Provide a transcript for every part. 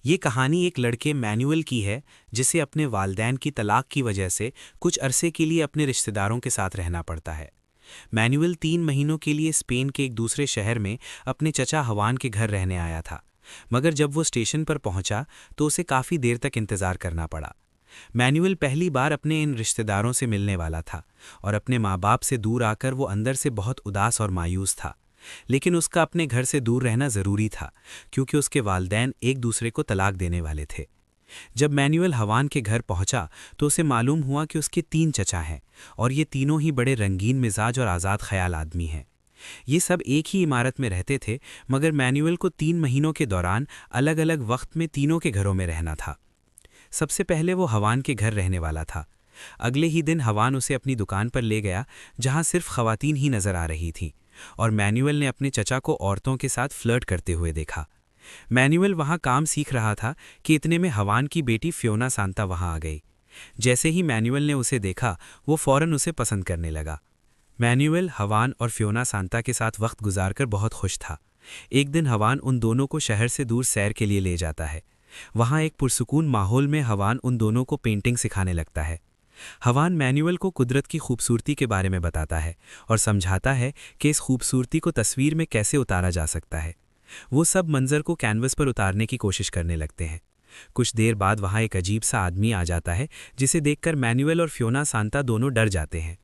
ये कहानी एक लड़के मैनुअल की है जिसे अपने वालिदैन की तलाक की वजह से कुछ अरसे के लिए अपने रिश्तेदारों के साथ रहना पड़ता है। मैनुअल 3 महीनों के लिए स्पेन के एक दूसरे शहर में अपने चचा हवान के घर रहने आया था, मगर जब वो स्टेशन पर पहुंचा तो उसे काफ़ी देर तक इंतज़ार करना पड़ा। मैनुअल पहली बार अपने इन रिश्तेदारों से मिलने वाला था और अपने माँ बाप से दूर आकर वो अंदर से बहुत उदास और मायूस था। लेकिन उसका अपने घर से दूर रहना ज़रूरी था क्योंकि उसके वालिदैन एक दूसरे को तलाक देने वाले थे। जब मैनुअल हवान के घर पहुंचा तो उसे मालूम हुआ कि उसके 3 चचा हैं और ये तीनों ही बड़े रंगीन मिजाज और आज़ाद ख्याल आदमी हैं। ये सब एक ही इमारत में रहते थे, मगर मैनुअल को 3 महीनों के दौरान अलग अलग वक्त में तीनों के घरों में रहना था। सबसे पहले वो हवान के घर रहने वाला था। अगले ही दिन हवान उसे अपनी दुकान पर ले गया जहां सिर्फ खवातीन ही नजर आ रही थीं, और मैनुअल ने अपने चचा को औरतों के साथ फ्लर्ट करते हुए देखा। मैनुअल वहां काम सीख रहा था कि इतने में हवान की बेटी फियोना सांता वहां आ गई। जैसे ही मैनुअल ने उसे देखा वो फौरन उसे पसंद करने लगा। मैनुअल हवान और फियोना सांता के साथ वक्त गुजारकर बहुत खुश था। एक दिन हवान उन दोनों को शहर से दूर सैर के लिए ले जाता है। वहां एक पुरसुकून माहौल में हवान उन दोनों को पेंटिंग सिखाने लगता है। हवान मैनुअल को कुदरत की खूबसूरती के बारे में बताता है और समझाता है कि इस खूबसूरती को तस्वीर में कैसे उतारा जा सकता है। वो सब मंजर को कैनवस पर उतारने की कोशिश करने लगते हैं। कुछ देर बाद वहाँ एक अजीब सा आदमी आ जाता है जिसे देखकर मैनुअल और फियोना सांता दोनों डर जाते हैं।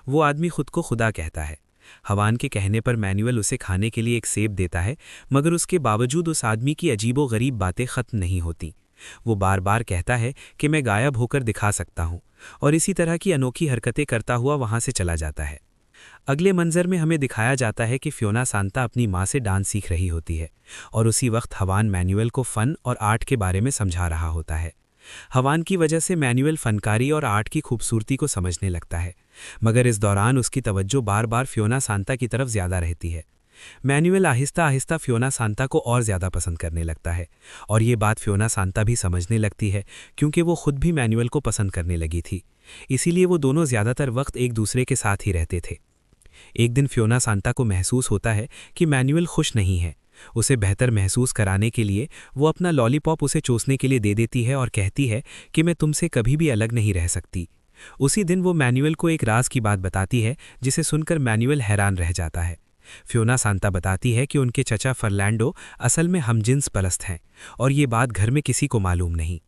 वो आदमी खुद को खुदा कहता है। हवान के कहने पर मैनुअल उसे खाने के लिए एक सेब देता है, मगर उसके बावजूद उस आदमी की अजीबो गरीब बातें ख़त्म नहीं होती। वो बार बार कहता है कि मैं गायब होकर दिखा सकता हूँ, और इसी तरह की अनोखी हरकतें करता हुआ वहाँ से चला जाता है। अगले मंजर में हमें दिखाया जाता है कि फियोना सांता अपनी माँ से डांस सीख रही होती है और उसी वक्त हवान मैनुअल को फ़न और आर्ट के बारे में समझा रहा होता है। हवान की वजह से मैनुअल फनकारी और आर्ट की खूबसूरती को समझने लगता है, मगर इस दौरान उसकी तवज्जो बार बार फियोना सांता की तरफ ज़्यादा रहती है। Manual Aahista Aahista Fiona Santa को और ज़्यादा पसंद करने लगता है, और ये बात फियोना सांता भी समझने लगती है क्योंकि वो खुद भी मैनुअल को पसंद करने लगी थी। इसीलिए वो दोनों ज़्यादातर वक्त एक दूसरे के साथ ही रहते थे। एक दिन फियोना सांता को महसूस होता है कि मैनुअल खुश नहीं है। उसे बेहतर महसूस कराने के लिए वो अपना लॉलीपॉप उसे चूसने के लिए दे देती है और कहती है कि मैं तुमसे कभी भी अलग नहीं रह सकती। उसी दिन वो मैनुअल को एक राज की बात बताती है जिसे सुनकर मैनुअल हैरान रह जाता है। फियोना सांता बताती है कि उनके चचा फर्नांडो असल में हमजिन्स परस्त हैं और ये बात घर में किसी को मालूम नहीं।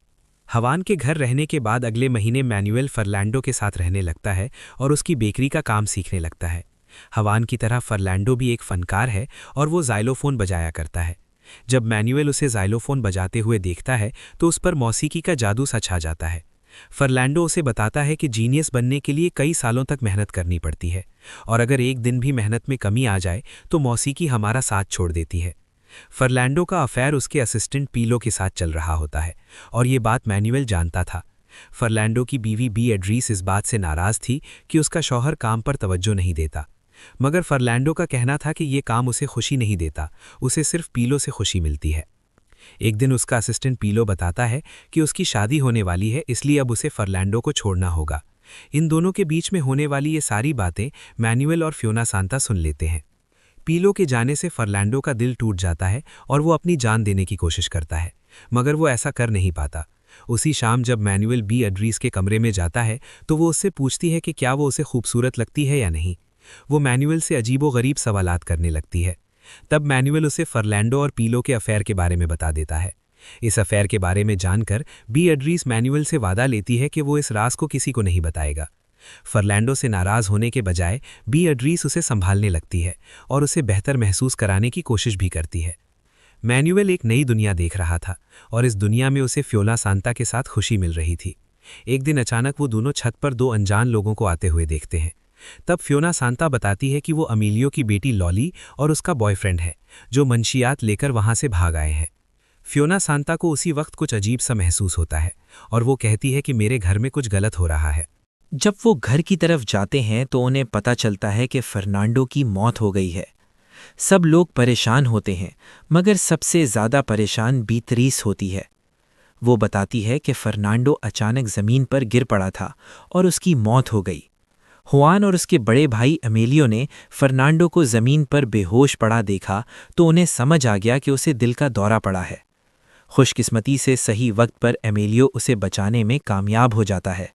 हवान के घर रहने के बाद अगले महीने मैनुअल फर्नांडो के साथ रहने लगता है और उसकी बेकरी का काम सीखने लगता है। हवान की तरह फर्नांडो भी एक फ़नकार है और वो ज़ाइलोफ़ोन बजाया करता है। जब मैनुअल उसे ज़ाइलोफ़ोन बजाते हुए देखता है तो उस पर मौसीकी का जादू सा छा जाता है। फर्नांडो उसे बताता है कि जीनियस बनने के लिए कई सालों तक मेहनत करनी पड़ती है, और अगर एक दिन भी मेहनत में कमी आ जाए तो मौसीकी हमारा साथ छोड़ देती है। फर्नांडो का अफेयर उसके असिस्टेंट पीलो के साथ चल रहा होता है, और ये बात मैनुअल जानता था। फर्नांडो की बीवी बीएड्रीस इस बात से नाराज़ थी कि उसका शौहर काम पर तवज्जो नहीं देता, मगर फर्नांडो का कहना था कि ये काम उसे खुशी नहीं देता, उसे सिर्फ पीलो से खुशी मिलती है। एक दिन उसका असिस्टेंट पीलो बताता है कि उसकी शादी होने वाली है, इसलिए अब उसे फर्नांडो को छोड़ना होगा। इन दोनों के बीच में होने वाली ये सारी बातें मैनुअल और फियोना सांता सुन लेते हैं। पीलो के जाने से फर्नांडो का दिल टूट जाता है और वो अपनी जान देने की कोशिश करता है, मगर वो ऐसा कर नहीं पाता। उसी शाम जब मैनुअल बीएड्रीस के कमरे में जाता है तो वो उससे पूछती है कि क्या वो उसे खूबसूरत लगती है या नहीं। वो मैनुअल से अजीबो गरीब सवालात करने लगती है। तब मैनुअल उसे फर्नांडो और पीलो के अफेयर के बारे में बता देता है। इस अफेयर के बारे में जानकर बीएड्रीस मैनुअल से वादा लेती है कि वो इस राज को किसी को नहीं बताएगा। फर्नांडो से नाराज़ होने के बजाय बीएड्रीस उसे संभालने लगती है और उसे बेहतर महसूस कराने की कोशिश भी करती है। मैनुअल एक नई दुनिया देख रहा था और इस दुनिया में उसे फियोना सांता के साथ खुशी मिल रही थी। एक दिन अचानक वो दोनों छत पर 2 अनजान लोगों को आते हुए देखते हैं। तब फियोना सांता बताती है कि वो अमीलियो की बेटी लॉली और उसका बॉयफ्रेंड है, जो मंशियात लेकर वहां से भाग आए हैं। फियोना सांता को उसी वक्त कुछ अजीब सा महसूस होता है और वो कहती है कि मेरे घर में कुछ गलत हो रहा है। जब वो घर की तरफ जाते हैं तो उन्हें पता चलता है कि फर्नांडो की मौत हो गई है। सब लोग परेशान होते हैं, मगर सबसे ज़्यादा परेशान बीतरीस होती है। वो बताती है कि फर्नांडो अचानक ज़मीन पर गिर पड़ा था और उसकी मौत हो गई। हुआन और उसके बड़े भाई अमेलियो ने फर्नांडो को ज़मीन पर बेहोश पड़ा देखा तो उन्हें समझ आ गया कि उसे दिल का दौरा पड़ा है। खुशकिस्मती से सही वक्त पर एमेलियो उसे बचाने में कामयाब हो जाता है।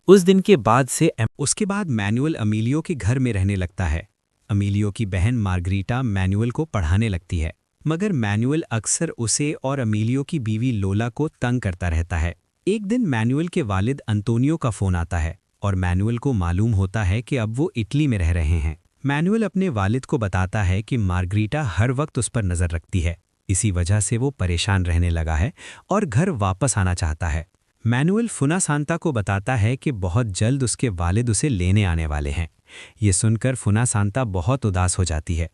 उस दिन के बाद से उसके बाद मैनुअल अमीलियो के घर में रहने लगता है। अमीलियो की बहन मार्गरीटा मैनुअल को पढ़ाने लगती है, मगर मैनुअल अक्सर उसे और अमीलियो की बीवी लोला को तंग करता रहता है। एक दिन मैनुअल के वालिद अंतोनियो का फोन आता है और मैनुअल को मालूम होता है कि अब वो इटली में रह रहे हैं। मैनुअल अपने वालिद को बताता है कि मार्गरीटा हर वक्त उस पर नज़र रखती है, इसी वजह से वो परेशान रहने लगा है और घर वापस आना चाहता है। मैनुअल फुनासांता को बताता है कि बहुत जल्द उसके वालिद उसे लेने आने वाले हैं। ये सुनकर फुनासांता बहुत उदास हो जाती है।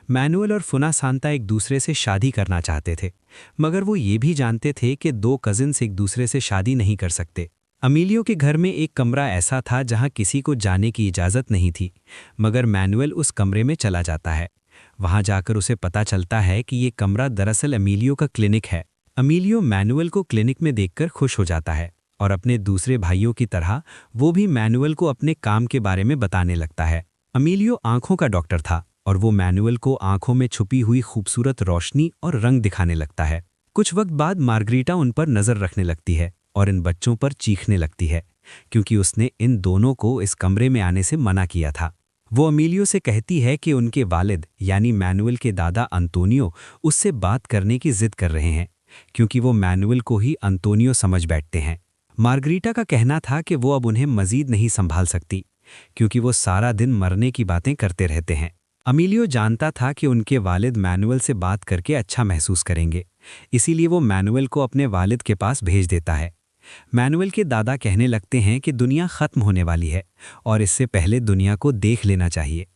मैनुअल और फुनासांता एक दूसरे से शादी करना चाहते थे, मगर वो ये भी जानते थे कि दो कजिन्स एक दूसरे से शादी नहीं कर सकते। अमीलियो के घर में एक कमरा ऐसा था जहां किसी को जाने की इजाज़त नहीं थी, मगर मैनुअल उस कमरे में चला जाता है। वहां जाकर उसे पता चलता है कि ये कमरा दरअसल अमीलियो का क्लिनिक है। अमीलियो मैनुअल को क्लिनिक में देखकर खुश हो जाता है और अपने दूसरे भाइयों की तरह वो भी मैनुअल को अपने काम के बारे में बताने लगता है। अमीलियो आंखों का डॉक्टर था और वो मैनुअल को आंखों में छुपी हुई खूबसूरत रोशनी और रंग दिखाने लगता है। कुछ वक्त बाद मार्गरीटा उन पर नज़र रखने लगती है और इन बच्चों पर चीखने लगती है, क्योंकि उसने इन दोनों को इस कमरे में आने से मना किया था। वो अमीलियो से कहती है कि उनके वालिद यानी मैनुअल के दादा अंतोनियो उससे बात करने की जिद कर रहे हैं, क्योंकि वो मैनुअल को ही अंतोनियो समझ बैठते हैं। मार्गरीटा का कहना था कि वो अब उन्हें मजीद नहीं संभाल सकती, क्योंकि वो सारा दिन मरने की बातें करते रहते हैं। अमीलियो जानता था कि उनके वालिद मैनुअल से बात करके अच्छा महसूस करेंगे, इसीलिए वो मैनुअल को अपने वालिद के पास भेज देता है। मैनुअल के दादा कहने लगते हैं कि दुनिया ख़त्म होने वाली है और इससे पहले दुनिया को देख लेना चाहिए।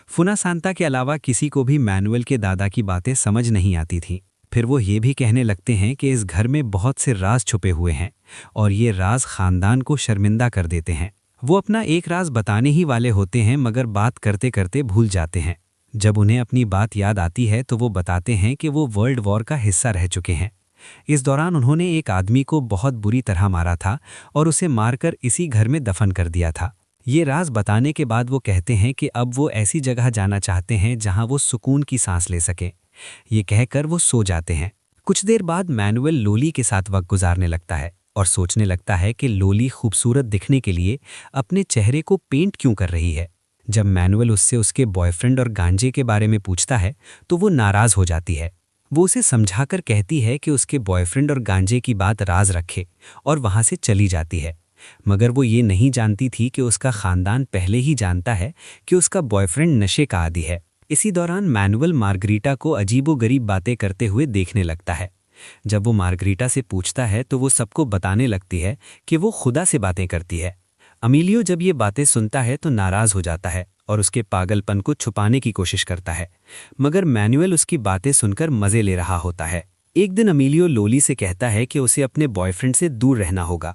फुनासांता के अलावा किसी को भी मैनुअल के दादा की बातें समझ नहीं आती थीं। फिर वो ये भी कहने लगते हैं कि इस घर में बहुत से राज छुपे हुए हैं और ये राज ख़ानदान को शर्मिंदा कर देते हैं। वो अपना एक राज बताने ही वाले होते हैं, मगर बात करते करते भूल जाते हैं। जब उन्हें अपनी बात याद आती है तो वो बताते हैं कि वो वर्ल्ड वॉर का हिस्सा रह चुके हैं। इस दौरान उन्होंने एक आदमी को बहुत बुरी तरह मारा था और उसे मारकर इसी घर में दफन कर दिया था। ये राज बताने के बाद वो कहते हैं कि अब वो ऐसी जगह जाना चाहते हैं जहां वो सुकून की सांस ले सकें। ये कहकर वो सो जाते हैं। कुछ देर बाद मैनुअल लोली के साथ वक्त गुजारने लगता है और सोचने लगता है कि लोली खूबसूरत दिखने के लिए अपने चेहरे को पेंट क्यों कर रही है। जब मैनुअल उससे उसके बॉयफ्रेंड और गांजे के बारे में पूछता है तो वो नाराज़ हो जाती है। वो उसे समझाकर कहती है कि उसके बॉयफ्रेंड और गांजे की बात राज रखे और वहां से चली जाती है, मगर वो ये नहीं जानती थी कि उसका खानदान पहले ही जानता है कि उसका बॉयफ्रेंड नशे का आदी है। इसी दौरान मैनुअल मार्गरीटा को अजीबोगरीब बातें करते हुए देखने लगता है। जब वो मार्गरीटा से पूछता है तो वो सबको बताने लगती है कि वो खुदा से बातें करती है। अमीलियो जब ये बातें सुनता है तो नाराज़ हो जाता है और उसके पागलपन को छुपाने की कोशिश करता है, मगर मैनुअल उसकी बातें सुनकर मज़े ले रहा होता है। एक दिन अमीलियो लोली से कहता है कि उसे अपने बॉयफ्रेंड से दूर रहना होगा,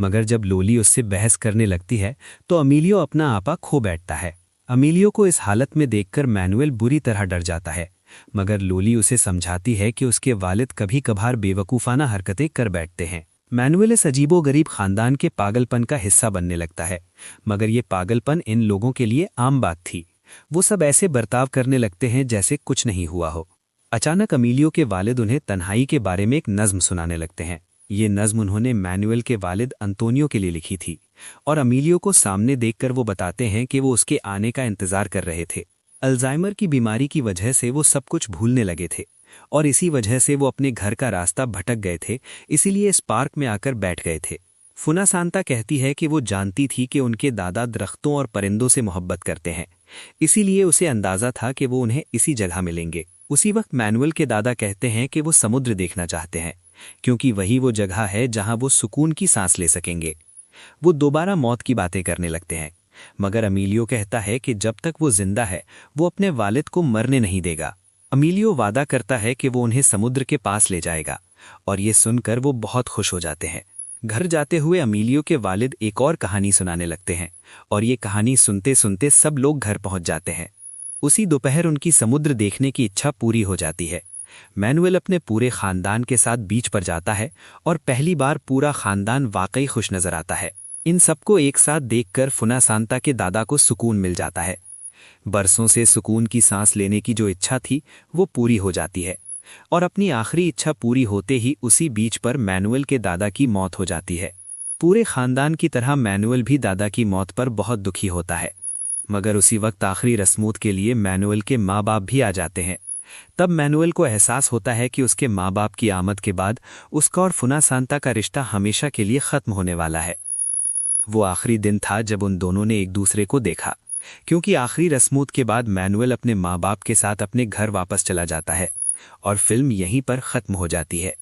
मगर जब लोली उससे बहस करने लगती है तो अमीलियो अपना आपा खो बैठता है। अमीलियो को इस हालत में देखकर मैनुअल बुरी तरह डर जाता है, मगर लोली उसे समझाती है कि उसके वालिद कभी कभार बेवकूफ़ाना हरकतें कर बैठते हैं। मैनुअल इस अजीबोगरीब खानदान के पागलपन का हिस्सा बनने लगता है, मगर ये पागलपन इन लोगों के लिए आम बात थी। वो सब ऐसे बर्ताव करने लगते हैं जैसे कुछ नहीं हुआ हो। अचानक अमीलियो के वालिद उन्हें तन्हाई के बारे में एक नज़्म सुनाने लगते हैं। ये नज़्म उन्होंने मैनुअल के वालिद अंतोनियो के लिए लिखी थी और अमीलियो को सामने देखकर वो बताते हैं कि वो उसके आने का इंतज़ार कर रहे थे। अल्जाइमर की बीमारी की वजह से वो सब कुछ भूलने लगे थे और इसी वजह से वो अपने घर का रास्ता भटक गए थे, इसीलिए इस पार्क में आकर बैठ गए थे। फुनासांता कहती है कि वो जानती थी कि उनके दादा दरख्तों और परिंदों से मोहब्बत करते हैं, इसीलिए उसे अंदाज़ा था कि वो उन्हें इसी जगह मिलेंगे। उसी वक्त मैनुअल के दादा कहते हैं कि वो समुद्र देखना चाहते हैं, क्योंकि वही वो जगह है जहां वो सुकून की सांस ले सकेंगे। वो दोबारा मौत की बातें करने लगते हैं, मगर अमीलियो कहता है कि जब तक वो जिंदा है वो अपने वालिद को मरने नहीं देगा। अमीलियो वादा करता है कि वो उन्हें समुद्र के पास ले जाएगा और ये सुनकर वो बहुत खुश हो जाते हैं। घर जाते हुए अमीलियो के वालिद एक और कहानी सुनाने लगते हैं और ये कहानी सुनते सुनते सब लोग घर पहुंच जाते हैं। उसी दोपहर उनकी समुद्र देखने की इच्छा पूरी हो जाती है। मैनुअल अपने पूरे खानदान के साथ बीच पर जाता है और पहली बार पूरा खानदान वाकई खुश नजर आता है। इन सबको एक साथ देखकर फुनासांता के दादा को सुकून मिल जाता है। बरसों से सुकून की सांस लेने की जो इच्छा थी वो पूरी हो जाती है। और अपनी आखिरी इच्छा पूरी होते ही उसी बीच पर मैनुअल के दादा की मौत हो जाती है। पूरे खानदान की तरह मैनुअल भी दादा की मौत पर बहुत दुखी होता है, मगर उसी वक्त आखिरी रस्मों के लिए मैनुअल के माँ बाप भी आ जाते हैं। तब मैनुअल को एहसास होता है कि उसके माँ बाप की आमद के बाद उसका और फुनासांता का रिश्ता हमेशा के लिए ख़त्म होने वाला है। वो आखिरी दिन था जब उन दोनों ने एक दूसरे को देखा, क्योंकि आखिरी रस्मों के बाद मैनुअल अपने माँ बाप के साथ अपने घर वापस चला जाता है और फिल्म यहीं पर ख़त्म हो जाती है।